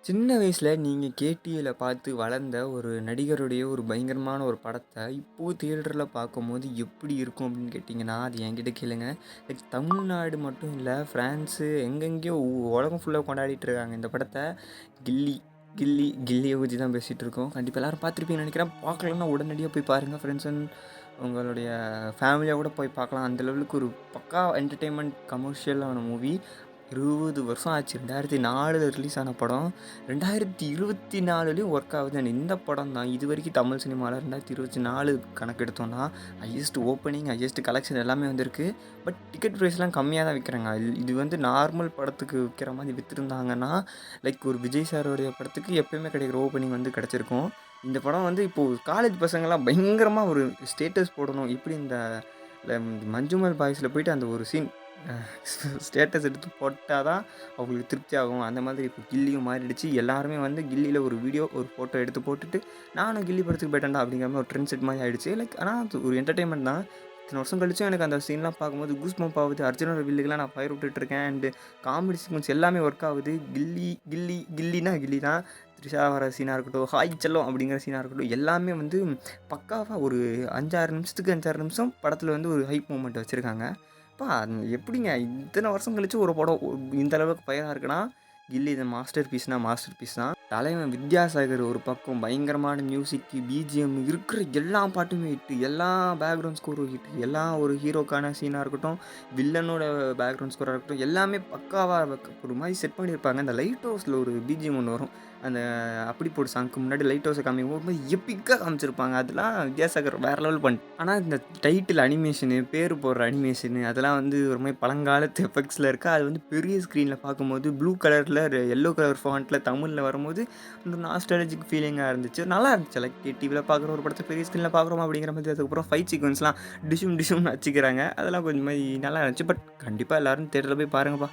சின்ன வயசுல நீங்க கேடிவில பார்த்து வளர்ந்த ஒரு நடிகருடைய ஒரு பயங்கரமான ஒரு படத்த, இப்போ தியேட்டர்ல பார்க்கும்போது எப்படி இருக்கும் அப்படின்னு கேட்டிங்கன்னா, அது என்கிட்ட கேளுங்க. லைக் தமிழ்நாடு மட்டும் இல்ல, ஃப்ரான்ஸு எங்கெங்கேயோ உலகம் ஃபுல்லா கொண்டாடிட்டு இருக்காங்க இந்த படத்த. கில்லி, கில்லிய பத்தி தான் பேசிட்டு இருக்கோம். கண்டிப்பா எல்லாரும் பார்த்துருப்பீங்கன்னு நெனைக்கிறேன். பார்க்கலன்னா உடனடியா போய் பாருங்க ஃப்ரெண்ட்ஸ் அண்ட் உங்களுடைய ஃபேமிலியா கூட போய் பார்க்கலாம். அந்த லெவலுக்கு ஒரு பக்கா என்டர்டெயின்மென்ட் கமர்ஷியலான மூவி. 20 வருஷம் ஆச்சு. 2004ல ரிலீஸ் ஆன படம். 2024லயும் ஒர்க் ஆகுது. அண்ட் இந்த படம் தான் இதுவரைக்கும் தமிழ் சினிமால 2024 கணக்கெடுத்தோம்னா, ஹையஸ்ட் ஓப்பனிங், ஹையஸ்ட் கலெக்ஷன் எல்லாமே வந்திருக்கு. பட் டிக்கெட் ப்ரைஸ்லாம் கம்மியா தான் விக்கிறாங்க. இது வந்து நார்மல் படத்துக்கு விக்கிற மாரி வித்துருந்தாங்கன்னா, லைக் ஒரு விஜய் சாரோடைய படத்துக்கு எப்பயுமே கிடைக்கிற ஓப்பனிங் வந்து கிடைச்சிருக்கும். இந்த படம் வந்து இப்போ காலேஜ் பசங்கலாம் பயங்கரமா ஒரு ஸ்டேட்டஸ் போடணும். எப்படி இந்த மஞ்சுமல் பாய்ஸ்ல போயிட்டு அந்த ஒரு சீன் ஸ்டேட்டஸ் எடுத்து போட்டா தான் அவங்களுக்கு திருப்தி ஆகும். அந்த மாதிரி இப்போ கில்லியும் மாறிடுச்சு. எல்லாருமே வந்து கில்லியில ஒரு வீடியோ, ஒரு ஃபோட்டோ எடுத்து போட்டுட்டு, நானும் கில்லி படத்துக்கு போயிட்டேன்டா அப்படிங்கிற மாரி ஒரு ட்ரெண்ட் செட் மாரி ஆயிடுச்சு. லைக் ஆனா அது ஒரு என்டர்டெயின்மெண்ட் தான். இத்தன வருஷம் கழிச்சும் எனக்கு அந்த சீன்லாம் பார்க்கும்போது கூஸ் பம்ப் ஆவுது. அர்ஜுனோட வில்லுக்கெல்லாம் நான் ஃபயர் விட்டுட்டு இருக்கேன். அண்டு காமெடி சீக்வென்ஸ் எல்லாமே ஒர்க் ஆகுது. கில்லினா கில்லி தான். த்ரிஷா வர சீனா இருக்கட்டும், ஹாய் செல்லம் அப்படிங்கிற சீனா இருக்கட்டும், எல்லாமே வந்து பக்காவா ஒரு 5, 6 நிமிஷத்துக்கு 5, 6 நிமிஷம் படத்துல வந்து ஒரு ஹைப் மூமெண்ட் வச்சிருக்காங்க. அப்பா எப்படிங்க இத்தனை வருஷம் கழிச்சு ஒரு படம் இந்த அளவுக்கு ஃபயரா இருக்குன்னா, கில்லி இது மாஸ்டர் பீஸ்னா மாஸ்டர் பீஸ் தான். தலைவன் வித்யாசாகர் ஒரு பக்கம் பயங்கரமான மியூசிக்கு, பிஜிஎம் இருக்கிற எல்லா பாட்டுமே ஹிட்டு. எல்லா பேக்ரவுண்ட் ஸ்கோரும் ஹிட்டு. எல்லா ஒரு ஹீரோக்கான சீனா இருக்கட்டும், வில்லனோட பேக்ரவுண்ட் ஸ்கோரா இருக்கட்டும், எல்லாமே பக்காவா ஒரு மாரி செட் பண்ணியிருப்பாங்க. இந்த லைட் ஹவுஸ்ல ஒரு பிஜிஎம் ஒண்ணு வரும். அந்த அப்படி போடு சாங்க்கு முன்னாடி லைட் ஹவுஸ காமிக்கும்போது ஒரு மாரி எப்பிக்கா காமிச்சிருப்பாங்க. அதெல்லாம் வித்யாசாகர் வேற லெவல் ஆனா இந்த டைட்டில் அனிமேஷனு, பேரு போடுற அனிமேஷனு அதெல்லாம் வந்து ஒரு மாரி பழங்காலத்து எஃபெக்ட்ஸ்ல இருக்கா. அது வந்து பெரிய ஸ்க்ரீன்ல பார்க்கும்போது ப்ளூ கலர்ல எல்லோ கலர் ஃபாண்ட்ல தமிழ்ல வரும்போது ஒரு நாஸ்டாலஜிக் ஃபீலிங்கா இருந்துச்சு. நல்லா இருந்துச்சு. லைக் டிவில பார்க்குற ஒரு படத்த பெரிய ஸ்க்ரீன்ல பார்க்குறோமா அப்படிங்கிற மாதிரி. அதுக்கப்புறம் ஃபைட் சீக்வென்ஸ்லாம் டிஷும் டிஷும்னு அடிச்சுக்கிறாங்க. அதெல்லாம் கொஞ்சம் மாரி நல்லா இருந்துச்சு. பட் கண்டிப்பா எல்லாரும் தியேட்டர்ல போய் பாருங்கப்பா.